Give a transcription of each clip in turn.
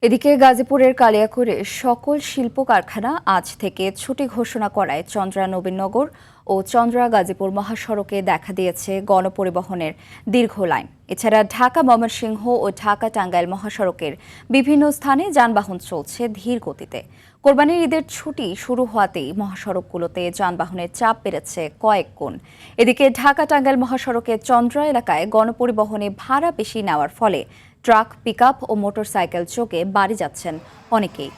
এদিকে গাজীপুরের কালিয়াকৈরে সকল শিল্প কারখানা আজ থেকে ছুটি ঘোষণা করায় চন্দ্রা নবীনগর ও চন্দ্রা গাজীপুর মহাসড়কে দেখা দিয়েছে গণপরিবহনের দীর্ঘ লাইন। এছাড়া ঢাকা ময়মনসিংহ ও ঢাকা টাঙ্গাইল মহাসড়কের বিভিন্ন স্থানে যানবাহন চলছে ধীর গতিতে। কোরবানির ঈদের ছুটি শুরু হওয়াতেই মহাসড়কগুলোতে যানবাহনের চাপ বেড়েছে কয়েক গুণ। এদিকে ঢাকা টাঙ্গাইল মহাসড়কে চন্দ্রা এলাকায় গণপরিবহনে ভাড়া বেশি নেওয়ার ফলে ট্রাক, পিকআপ ও মোটরসাইকেল যোগে বাড়ি যাচ্ছেন অনেকেই।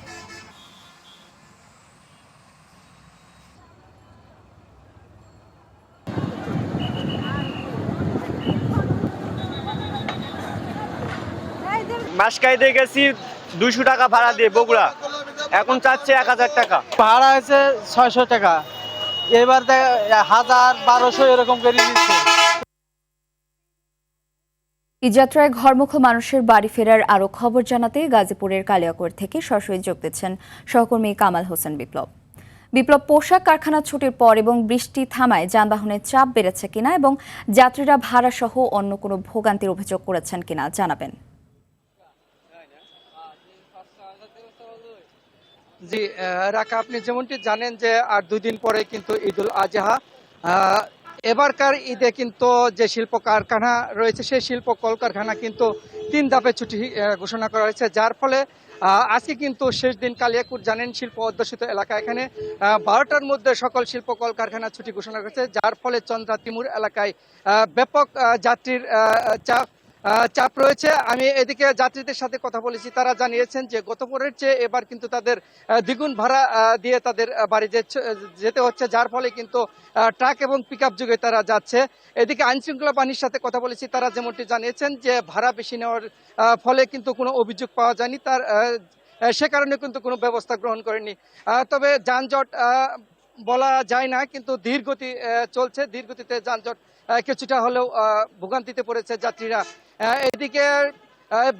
বাঁশকাইতে গেছি 200 টাকা ভাড়া দিয়ে বগুড়া, এখন চাচ্ছে 1000 টাকা ভাড়া হয়েছে 600 টাকা, এবার 1000-1200 এরকম করে দিচ্ছে। ঈদযাত্রায় ঘরমুখো মানুষের বাড়ি ফেরার আরও খবর জানাতে গাজীপুরের কালিয়াকৈর থেকে সরাসরি যোগ দিচ্ছেন সহকর্মী কামাল হোসেন বিপ্লব। পোশাক কারখানা ছুটির পর এবং বৃষ্টি থামায় যানবাহনের চাপ বেড়েছে কিনা এবং যাত্রীরা ভাড়া সহ অন্য কোনো ভোগান্তির অভিযোগ করেছেন কিনা জানাবেন। জি রাকা, আপনি যেমনটি জানেন যে আর 2 দিন পরে কিন্তু ঈদুল আজহা। এবারকার ঈদে কিন্তু যে শিল্প কারখানা রয়েছে সেই শিল্প কলকারখানা কিন্তু 3 ধাপে ছুটি ঘোষণা করা হয়েছে, যার ফলে আজকে কিন্তু শেষ দিন। কালিয়াকৈর জানেন শিল্প অধ্যুষিত এলাকা, এখানে 12টার মধ্যে সকল শিল্প কলকারখানা ছুটি ঘোষণা করেছে, যার ফলে চন্দ্রা তিমুর এলাকায় ব্যাপক যাত্রীর চাপ রয়েছে। আমি এদিকে যাত্রীদের সাথে কথা বলেছি, তারা জানিয়েছেন যে গতবারের চেয়ে এবার কিন্তু তাদের দ্বিগুণ ভাড়া দিয়ে তাদের বাড়ি যেতে হচ্ছে, যার ফলে কিন্তু ট্রাক এবং পিকআপ যুগে তারা যাচ্ছে। এদিকে আইনশৃঙ্খলা বাহিনীর সাথে কথা বলেছি, তারা যেমনটি জানিয়েছেন যে ভাড়া বেশি নেওয়ার ফলে কিন্তু কোনো অভিযোগ পাওয়া যায়নি, তার সে কারণে কিন্তু কোনো ব্যবস্থা গ্রহণ করেনি। তবে যানজট বলা যায় না, কিন্তু ধীর গতি চলছে, ধীর গতিতে যানজট কিছুটা হলেও ভোগান্তিতে পড়েছে যাত্রীরা। এদিকে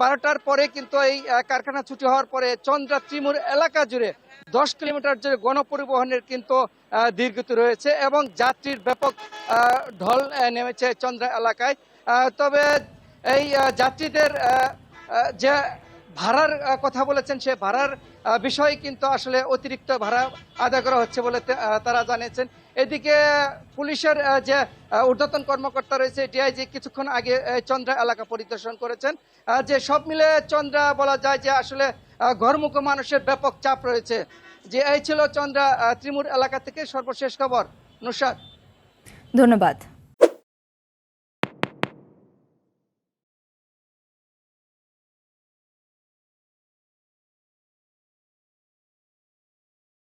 12টার পরে কিন্তু এই কারখানা ছুটি হওয়ার পরে চন্দ্রা ত্রিমুর এলাকা জুড়ে 10 কিলোমিটার জুড়ে গণপরিবহনের কিন্তু ধীর গতি রয়েছে এবং যাত্রীর ব্যাপক ঢল নেমেছে চন্দ্রা এলাকায়। তবে এই যাত্রীদের যে ভাড়ার কথা বলেছেন, সে ভাড়ার বিষয়ে কিন্তু আসলে অতিরিক্ত ভাড়া আদায় করা হচ্ছে বলে তারা জানিয়েছেন। এদিকে পুলিশের যে ঊর্ধ্বতন কর্মকর্তা রয়েছে, ডিআইজি, কিছুক্ষণ আগে চন্দ্রা এলাকা পরিদর্শন করেছেন। যে সব মিলে চন্দ্রা বলা যায় যে আসলে ঘরমুখো মানুষের ব্যাপক চাপ রয়েছে। যে এই ছিল চন্দ্রা ত্রিমুর এলাকা থেকে সর্বশেষ খবর। নুসরাত, ধন্যবাদ।